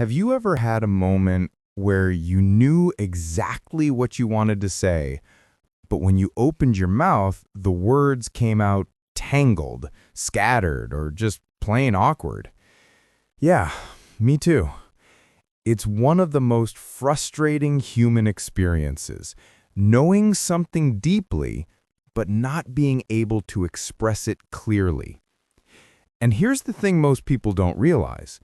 Have you ever had a moment where you knew exactly what you wanted to say, but when you opened your mouth, the words came out tangled, scattered, or just plain awkward? Yeah, me too. It's one of the most frustrating human experiences, knowing something deeply, but not being able to express it clearly. And here's the thing most people don't realize.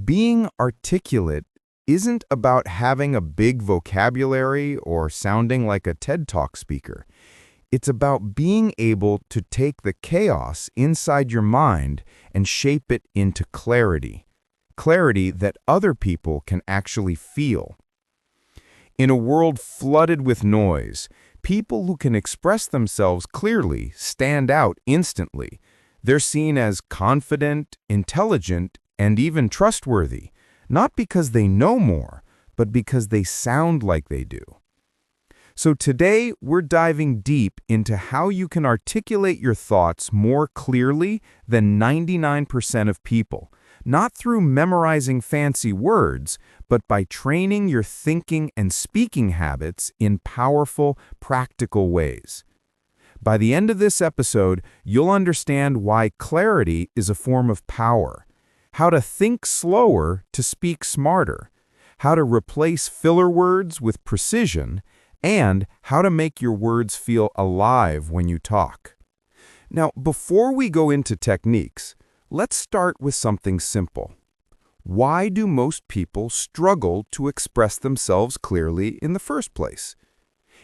Being articulate isn't about having a big vocabulary or sounding like a TED Talk speaker. It's about being able to take the chaos inside your mind and shape it into clarity. Clarity that other people can actually feel. In a world flooded with noise, people who can express themselves clearly stand out instantly. They're seen as confident, intelligent, and even trustworthy, not because they know more, but because they sound like they do. So today, we're diving deep into how you can articulate your thoughts more clearly than 99% of people, not through memorizing fancy words, but by training your thinking and speaking habits in powerful, practical ways. By the end of this episode, you'll understand why clarity is a form of power, how to think slower to speak smarter, how to replace filler words with precision, and how to make your words feel alive when you talk. Now, before we go into techniques, let's start with something simple. Why do most people struggle to express themselves clearly in the first place?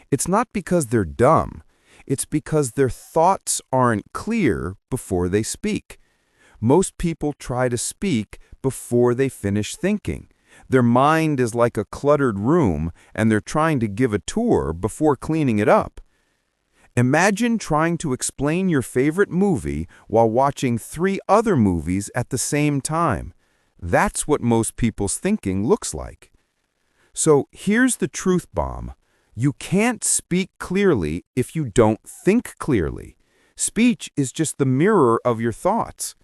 It's not because they're dumb. It's because their thoughts aren't clear before they speak. Most people try to speak before they finish thinking. Their mind is like a cluttered room, and they're trying to give a tour before cleaning it up. Imagine trying to explain your favorite movie while watching 3 other movies at the same time. That's what most people's thinking looks like. So here's the truth bomb. You can't speak clearly if you don't think clearly. Speech is just the mirror of your thoughts.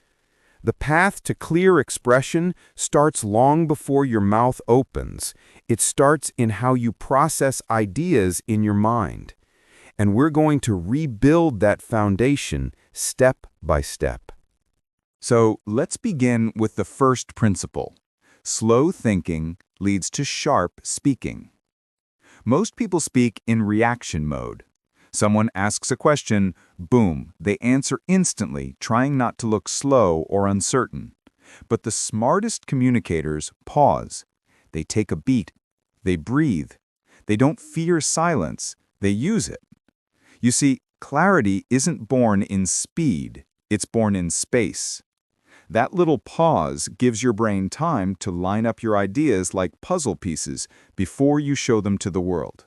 The path to clear expression starts long before your mouth opens. It starts in how you process ideas in your mind. And we're going to rebuild that foundation step by step. So let's begin with the first principle. Slow thinking leads to sharp speaking. Most people speak in reaction mode. Someone asks a question, boom, they answer instantly, trying not to look slow or uncertain. But the smartest communicators pause. They take a beat. They breathe. They don't fear silence. They use it. You see, clarity isn't born in speed. It's born in space. That little pause gives your brain time to line up your ideas like puzzle pieces before you show them to the world.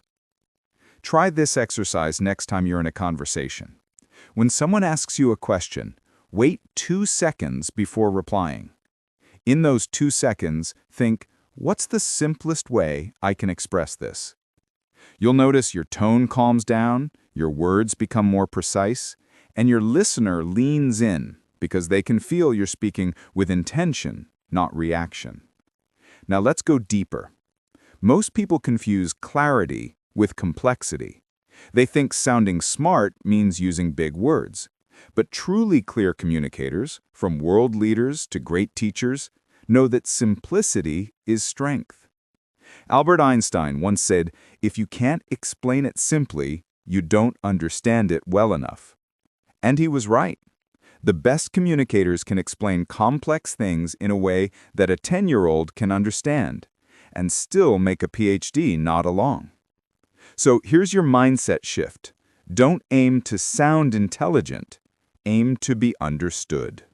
Try this exercise next time you're in a conversation. When someone asks you a question, wait 2 seconds before replying. In those 2 seconds, think, what's the simplest way I can express this? You'll notice your tone calms down, your words become more precise, and your listener leans in because they can feel you're speaking with intention, not reaction. Now let's go deeper. Most people confuse clarity with complexity. They think sounding smart means using big words. But truly clear communicators, from world leaders to great teachers, know that simplicity is strength. Albert Einstein once said, if you can't explain it simply, you don't understand it well enough. And he was right. The best communicators can explain complex things in a way that a 10-year-old can understand, and still make a PhD nod along. So here's your mindset shift. Don't aim to sound intelligent. Aim to be understood.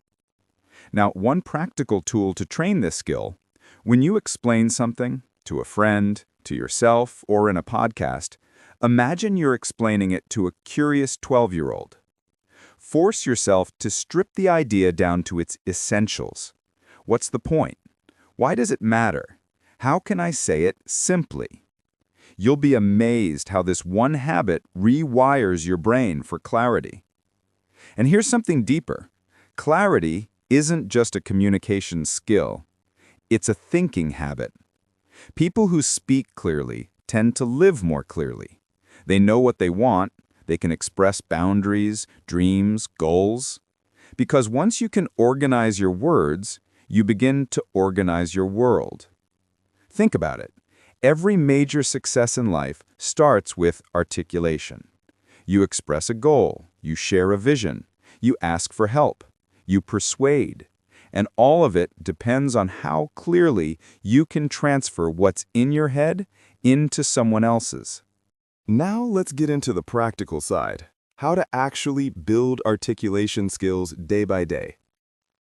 Now, one practical tool to train this skill, when you explain something to a friend, to yourself, or in a podcast, imagine you're explaining it to a curious 12-year-old. Force yourself to strip the idea down to its essentials. What's the point? Why does it matter? How can I say it simply? You'll be amazed how this one habit rewires your brain for clarity. And here's something deeper. Clarity isn't just a communication skill. It's a thinking habit. People who speak clearly tend to live more clearly. They know what they want, they can express boundaries, dreams, goals. Because once you can organize your words, you begin to organize your world. Think about it. Every major success in life starts with articulation. You express a goal, you share a vision, you ask for help, you persuade. And all of it depends on how clearly you can transfer what's in your head into someone else's. Now let's get into the practical side, how to actually build articulation skills day by day.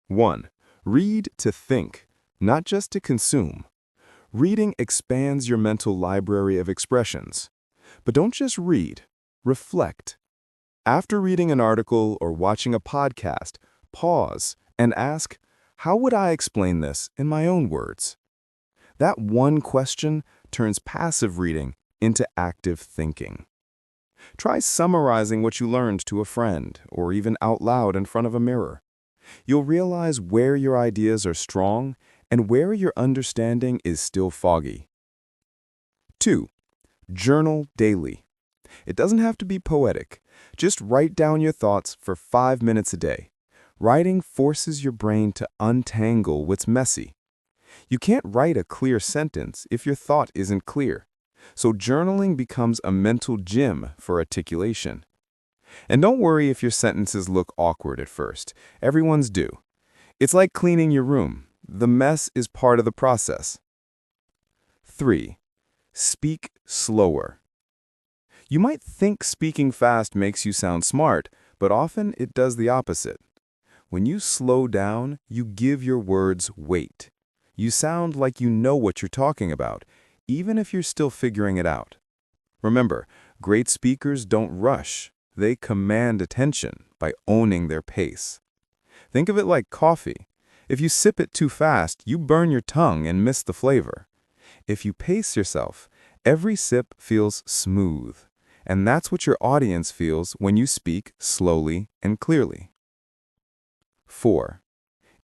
1. Read to think, not just to consume. Reading expands your mental library of expressions. But don't just read, reflect. After reading an article or watching a podcast, pause and ask, how would I explain this in my own words? That one question turns passive reading into active thinking. Try summarizing what you learned to a friend, or even out loud in front of a mirror. You'll realize where your ideas are strong and where your understanding is still foggy. 2. Journal daily. It doesn't have to be poetic. Just write down your thoughts for 5 minutes a day. Writing forces your brain to untangle what's messy. You can't write a clear sentence if your thought isn't clear. So journaling becomes a mental gym for articulation. And don't worry if your sentences look awkward at first. Everyone's do. It's like cleaning your room. The mess is part of the process. 3. Speak slower. You might think speaking fast makes you sound smart, but often it does the opposite. When you slow down, you give your words weight. You sound like you know what you're talking about, even if you're still figuring it out. Remember, great speakers don't rush. They command attention by owning their pace. Think of it like coffee. If you sip it too fast, you burn your tongue and miss the flavor. If you pace yourself, every sip feels smooth. And that's what your audience feels when you speak slowly and clearly. 4.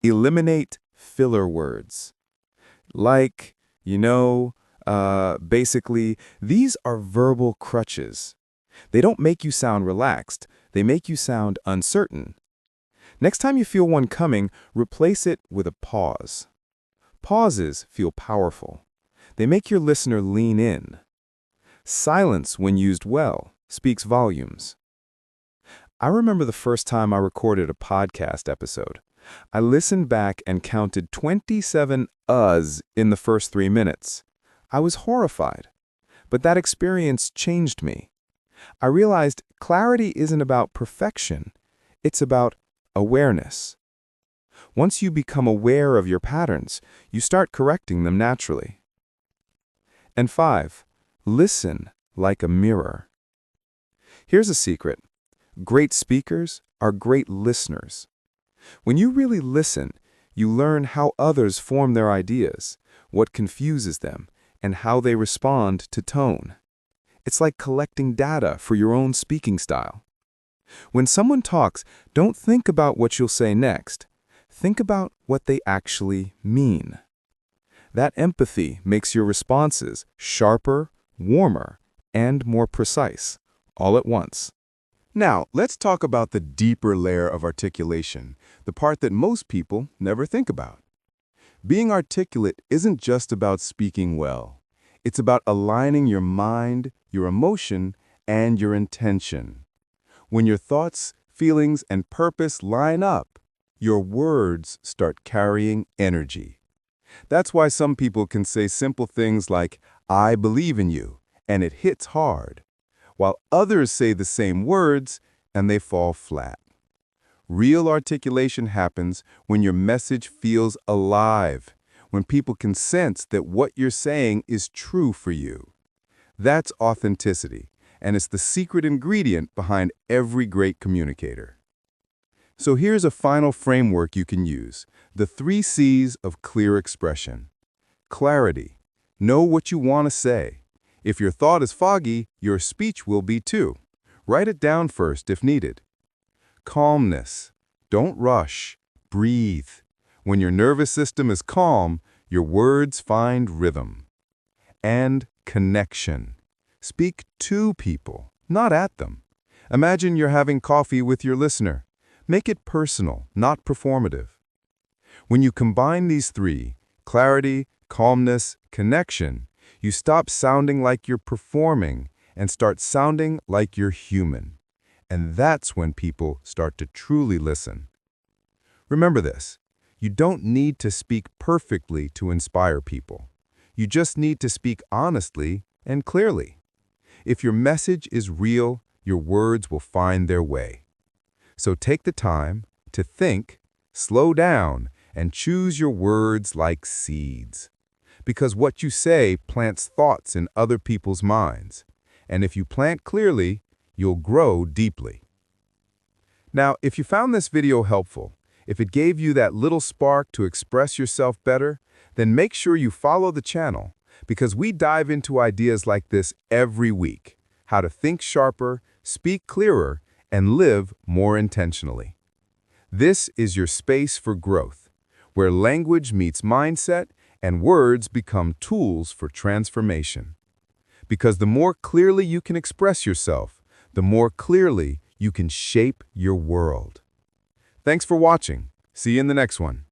Eliminate filler words. Like, basically, these are verbal crutches. They don't make you sound relaxed. They make you sound uncertain. Next time you feel one coming, replace it with a pause. Pauses feel powerful. They make your listener lean in. Silence, when used well, speaks volumes. I remember the first time I recorded a podcast episode. I listened back and counted 27 uhs in the first 3 minutes. I was horrified. But that experience changed me. I realized clarity isn't about perfection. It's about awareness. Once you become aware of your patterns, you start correcting them naturally. And 5. Listen like a mirror. Here's a secret. Great speakers are great listeners. When you really listen, you learn how others form their ideas, what confuses them, and how they respond to tone. It's like collecting data for your own speaking style. When someone talks, don't think about what you'll say next. Think about what they actually mean. That empathy makes your responses sharper, warmer, and more precise, all at once. Now, let's talk about the deeper layer of articulation, the part that most people never think about. Being articulate isn't just about speaking well. It's about aligning your mind, your emotion, and your intention. When your thoughts, feelings, and purpose line up, your words start carrying energy. That's why some people can say simple things like, "I believe in you," and it hits hard, while others say the same words and they fall flat. Real articulation happens when your message feels alive, when people can sense that what you're saying is true for you. That's authenticity, and it's the secret ingredient behind every great communicator. So here's a final framework you can use, the 3 C's of clear expression. Clarity. Know what you want to say. If your thought is foggy, your speech will be too. Write it down first if needed. Calmness. Don't rush. Breathe. When your nervous system is calm, Your words find rhythm. And connection. Speak to people, not at them. Imagine you're having coffee with your listener. Make it personal, not performative. When you combine these three, clarity, calmness, connection, you stop sounding like you're performing and start sounding like you're human. And that's when people start to truly listen. Remember this, you don't need to speak perfectly to inspire people. You just need to speak honestly and clearly. If your message is real, your words will find their way. So take the time to think, slow down, and choose your words like seeds. Because what you say plants thoughts in other people's minds. And if you plant clearly, you'll grow deeply. Now, if you found this video helpful, if it gave you that little spark to express yourself better, then make sure you follow the channel, because we dive into ideas like this every week. How to think sharper, speak clearer, and live more intentionally. This is your space for growth, where language meets mindset and words become tools for transformation. Because the more clearly you can express yourself, the more clearly you can shape your world. Thanks for watching. See you in the next one.